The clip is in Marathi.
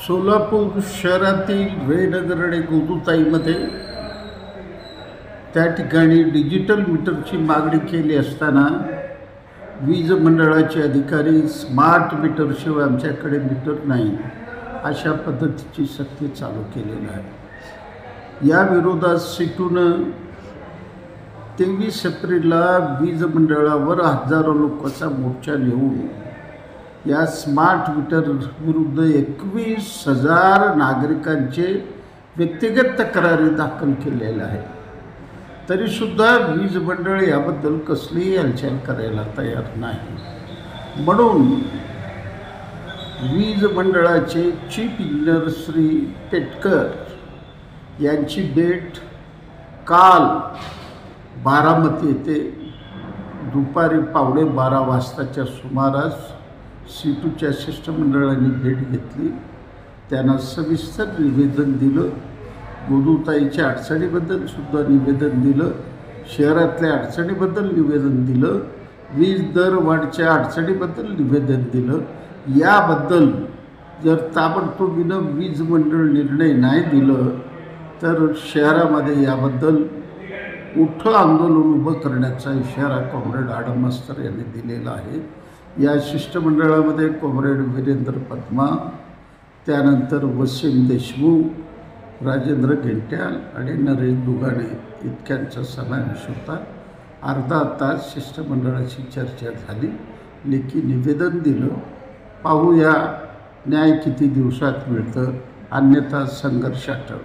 सोलापूर शहरातील रेनगर आणि गोदूताईमध्ये त्या ठिकाणी डिजिटल मीटरची मागणी केली असताना वीज मंडळाचे अधिकारी स्मार्ट मीटरशिवाय आमच्याकडे मीटर नाही अशा पद्धतीची सक्ती चालू केलेली आहे। या विरोधात सिटून 23 एप्रिलला वीज मंडळावर हजारो लोकांचा मोर्चा नेऊन या स्मार्ट मीटर विरुद्ध 21,000 नागरिकांचे व्यक्तिगत तक्रारी दाखल केलेल्या आहे। तरीसुद्धा वीज मंडळ याबद्दल कसलीही हालचाल करायला तयार नाही। म्हणून वीज मंडळाचे चीफ इंजिनियर श्री पेटकर यांची भेट काल बारामती येथे दुपारी 12:15 वाजताच्या सुमारास सिटूच्या शिष्टमंडळाने भेट घेतली। त्यांना सविस्तर निवेदन दिलं, गोदूताईच्या अडचणीबद्दल सुद्धा निवेदन दिलं, शहरातल्या अडचणीबद्दल निवेदन दिलं, वीज दरवाढच्या अडचणीबद्दल निवेदन दिलं। याबद्दल जर ताबडतोबीनं वीज मंडळ निर्णय नाही दिलं तर शहरामध्ये याबद्दल मोठं आंदोलन उभं करण्याचा इशारा कॉम्रेड आडम मास्तर यांनी दिलेला आहे। या शिष्टमंडळामध्ये कॉम्रेड वीरेंद्र पद्मा, त्यानंतर वसीम देशमुख, राजेंद्र घेंट्याल आणि नरेश दुगाणे इतक्यांचा समावेश होता। अर्धा तास शिष्टमंडळाची चर्चा झाली, लेखी निवेदन दिलं। पाहूया न्याय किती दिवसात मिळतं, अन्यथा संघर्ष टळ।